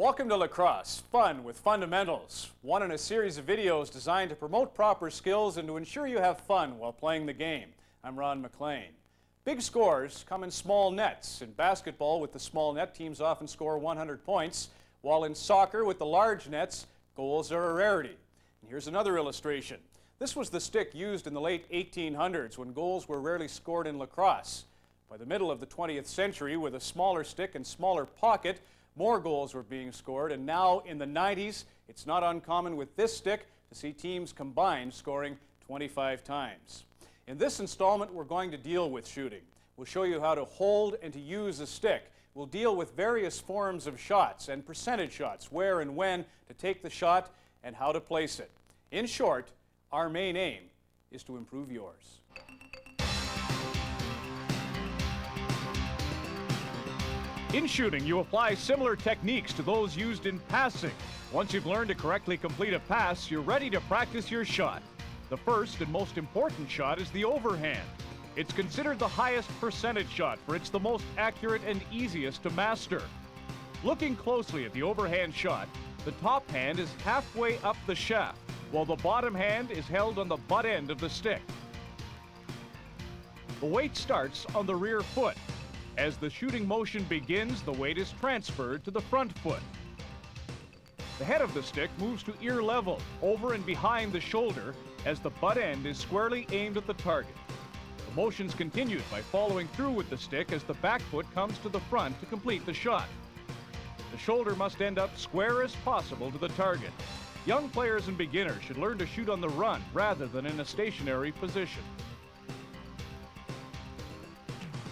Welcome to Lacrosse, fun with fundamentals. One in a series of videos designed to promote proper skills and to ensure you have fun while playing the game. I'm Ron Maclean. Big scores come in small nets. In basketball, with the small net, teams often score 100 points, while in soccer, with the large nets, goals are a rarity. And here's another illustration. This was the stick used in the late 1800s when goals were rarely scored in lacrosse. By the middle of the 20th century, with a smaller stick and smaller pocket, more goals were being scored, and now in the 90s, it's not uncommon with this stick to see teams combined scoring 25 times. In this installment, we're going to deal with shooting. We'll show you how to hold and to use a stick. We'll deal with various forms of shots and percentage shots, where and when to take the shot and how to place it. In short, our main aim is to improve yours. In shooting, you apply similar techniques to those used in passing. Once you've learned to correctly complete a pass, you're ready to practice your shot. The first and most important shot is the overhand. It's considered the highest percentage shot, for it's the most accurate and easiest to master. Looking closely at the overhand shot, the top hand is halfway up the shaft, while the bottom hand is held on the butt end of the stick. The weight starts on the rear foot. As the shooting motion begins, the weight is transferred to the front foot. The head of the stick moves to ear level, over and behind the shoulder, as the butt end is squarely aimed at the target. The motion's continued by following through with the stick as the back foot comes to the front to complete the shot. The shoulder must end up square as possible to the target. Young players and beginners should learn to shoot on the run rather than in a stationary position.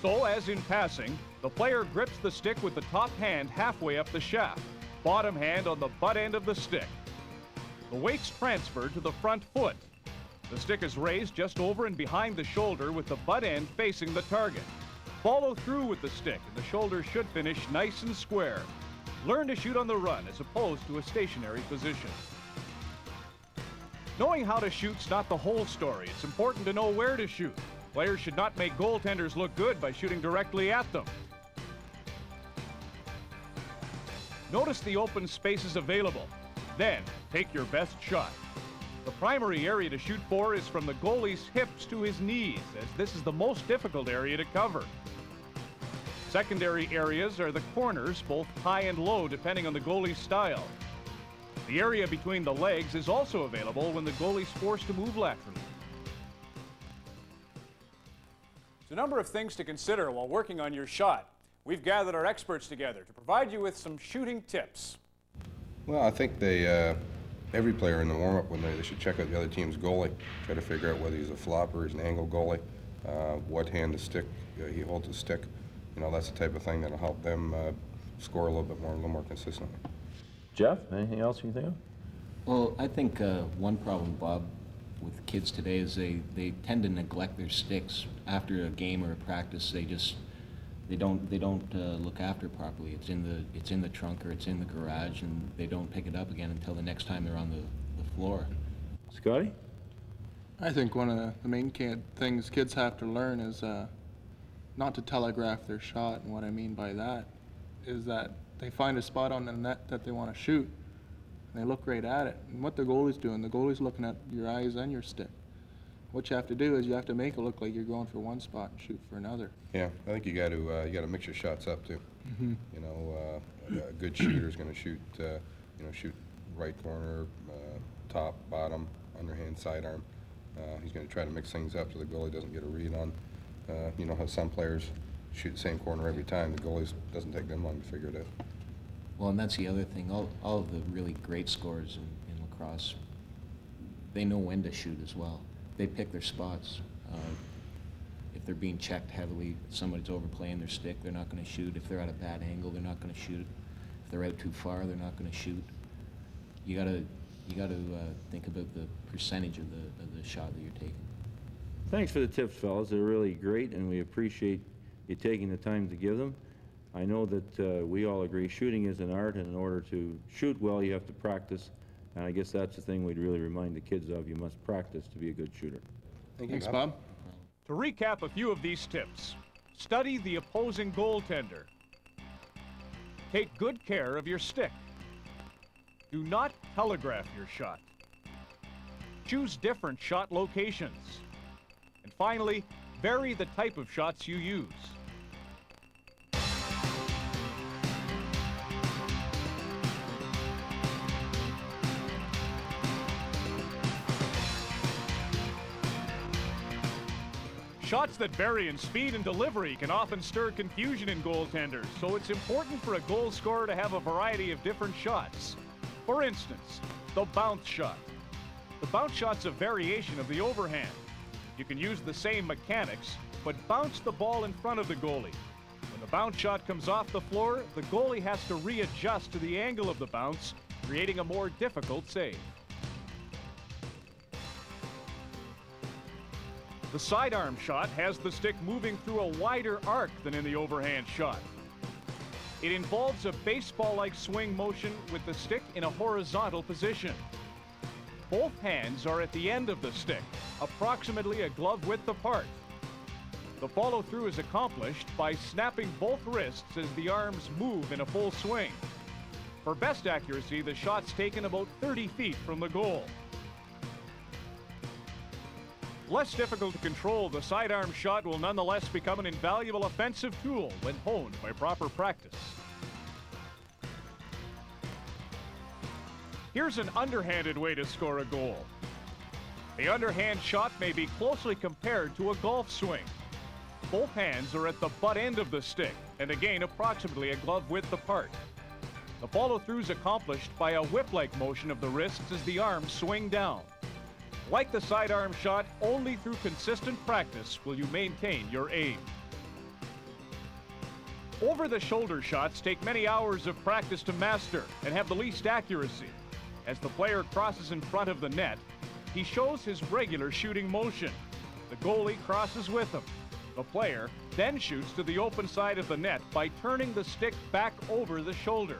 So, as in passing, the player grips the stick with the top hand halfway up the shaft, bottom hand on the butt end of the stick. The weight's transferred to the front foot. The stick is raised just over and behind the shoulder with the butt end facing the target. Follow through with the stick and the shoulder should finish nice and square. Learn to shoot on the run as opposed to a stationary position. Knowing how to shoot's not the whole story. It's important to know where to shoot. Players should not make goaltenders look good by shooting directly at them. Notice the open spaces available. Then, take your best shot. The primary area to shoot for is from the goalie's hips to his knees, as this is the most difficult area to cover. Secondary areas are the corners, both high and low, depending on the goalie's style. The area between the legs is also available when the goalie's forced to move laterally. A number of things to consider while working on your shot. We've gathered our experts together to provide you with some shooting tips. Well, I think every player in the warm-up, when they should check out the other team's goalie, try to figure out whether he's a flopper, he's an angle goalie, what hand the stick he holds the stick. You know, that's the type of thing that'll help them score a little more consistently. Jeff, anything else you think of? Well, I think one problem, Bob, with kids today is they tend to neglect their sticks after a game or a practice. They don't look after it properly. It's in the trunk or it's in the garage, and they don't pick it up again until the next time they're on the floor. Scotty? I think one of the main things kids have to learn is not to telegraph their shot, and what I mean by that is that they find a spot on the net that they want to shoot. They look right at it. And what the goalie's doing, the goalie's looking at your eyes and your stick. What you have to do is you have to make it look like you're going for one spot and shoot for another. Yeah, I think you got to mix your shots up too. Mm-hmm. You know, a good shooter is going to shoot shoot right corner, top, bottom, underhand, sidearm. He's going to try to mix things up so the goalie doesn't get a read on. You know how some players shoot the same corner every time. The goalie doesn't take them long to figure it out. Well, and that's the other thing. All of the really great scorers in lacrosse, they know when to shoot as well. They pick their spots. If they're being checked heavily, somebody's overplaying their stick, they're not going to shoot. If they're at a bad angle, they're not going to shoot. If they're out too far, they're not going to shoot. You got to think about the percentage of the shot that you're taking. Thanks for the tips, fellas. They're really great, and we appreciate you taking the time to give them. I know that we all agree shooting is an art, and in order to shoot well, you have to practice. And I guess that's the thing we'd really remind the kids of. You must practice to be a good shooter. Thanks, Bob. To recap a few of these tips, study the opposing goaltender. Take good care of your stick. Do not telegraph your shot. Choose different shot locations. And finally, vary the type of shots you use. Shots that vary in speed and delivery can often stir confusion in goaltenders, so it's important for a goal scorer to have a variety of different shots. For instance, the bounce shot. The bounce shot's a variation of the overhand. You can use the same mechanics, but bounce the ball in front of the goalie. When the bounce shot comes off the floor, the goalie has to readjust to the angle of the bounce, creating a more difficult save. The sidearm shot has the stick moving through a wider arc than in the overhand shot. It involves a baseball-like swing motion with the stick in a horizontal position. Both hands are at the end of the stick, approximately a glove width apart. The follow-through is accomplished by snapping both wrists as the arms move in a full swing. For best accuracy, the shot's taken about 30 feet from the goal. Less difficult to control, the sidearm shot will nonetheless become an invaluable offensive tool when honed by proper practice. Here's an underhanded way to score a goal. The underhand shot may be closely compared to a golf swing. Both hands are at the butt end of the stick, and again approximately a glove width apart. The follow-through is accomplished by a whip-like motion of the wrists as the arms swing down. Like the sidearm shot, only through consistent practice will you maintain your aim. Over-the-shoulder shots take many hours of practice to master and have the least accuracy. As the player crosses in front of the net, he shows his regular shooting motion. The goalie crosses with him. The player then shoots to the open side of the net by turning the stick back over the shoulder.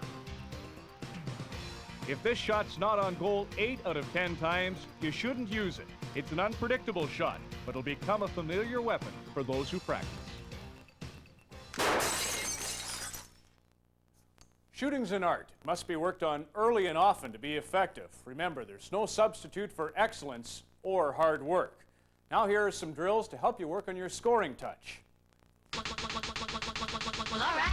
If this shot's not on goal 8 out of 10 times, you shouldn't use it. It's an unpredictable shot, but it'll become a familiar weapon for those who practice. Shooting's an art. It must be worked on early and often to be effective. Remember, there's no substitute for excellence or hard work. Now here are some drills to help you work on your scoring touch. Well, all right.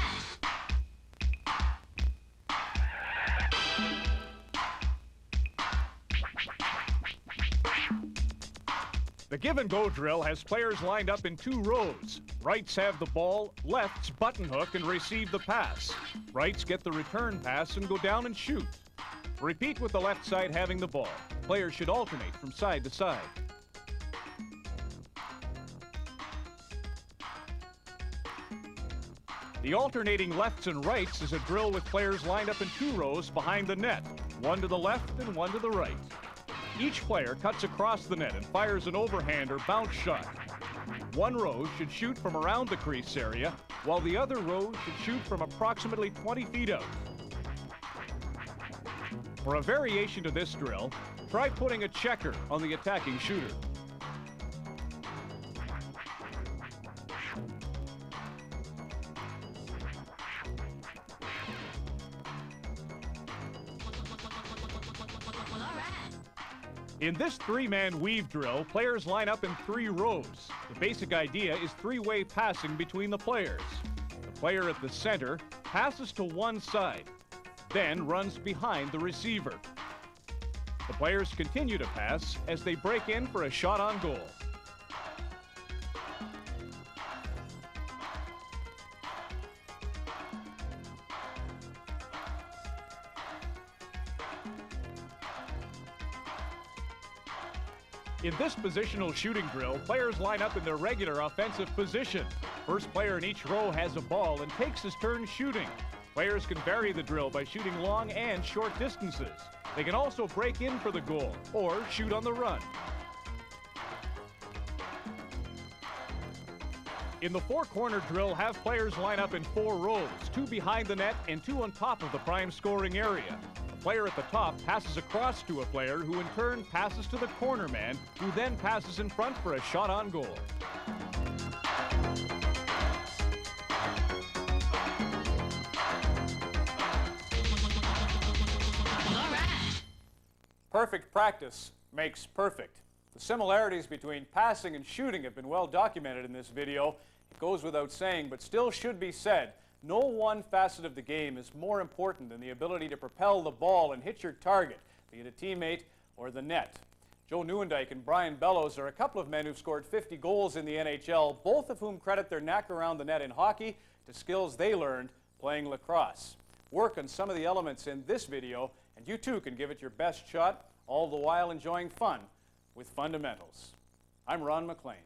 The give and go drill has players lined up in 2 rows. Rights have the ball, lefts button hook and receive the pass. Rights get the return pass and go down and shoot. Repeat with the left side having the ball. Players should alternate from side to side. The alternating lefts and rights is a drill with players lined up in 2 rows behind the net, one to the left and one to the right. Each player cuts across the net and fires an overhand or bounce shot. One row should shoot from around the crease area, while the other row should shoot from approximately 20 feet out. For a variation to this drill, try putting a checker on the attacking shooter. In this 3-man weave drill, players line up in 3 rows. The basic idea is 3-way passing between the players. The player at the center passes to one side, then runs behind the receiver. The players continue to pass as they break in for a shot on goal. In this positional shooting drill, players line up in their regular offensive position. First player in each row has a ball and takes his turn shooting. Players can vary the drill by shooting long and short distances. They can also break in for the goal or shoot on the run. In the 4-corner drill, have players line up in 4 rows, 2 behind the net and 2 on top of the prime scoring area. The player at the top passes across to a player who in turn passes to the corner man, who then passes in front for a shot on goal. All right. Perfect practice makes perfect. The similarities between passing and shooting have been well documented in this video. It goes without saying, but still should be said. No one facet of the game is more important than the ability to propel the ball and hit your target, be it a teammate or the net. Joe Nieuwendyk and Brian Bellows are a couple of men who've scored 50 goals in the NHL, both of whom credit their knack around the net in hockey to skills they learned playing lacrosse. Work on some of the elements in this video, and you too can give it your best shot, all the while enjoying fun with fundamentals. I'm Ron Maclean.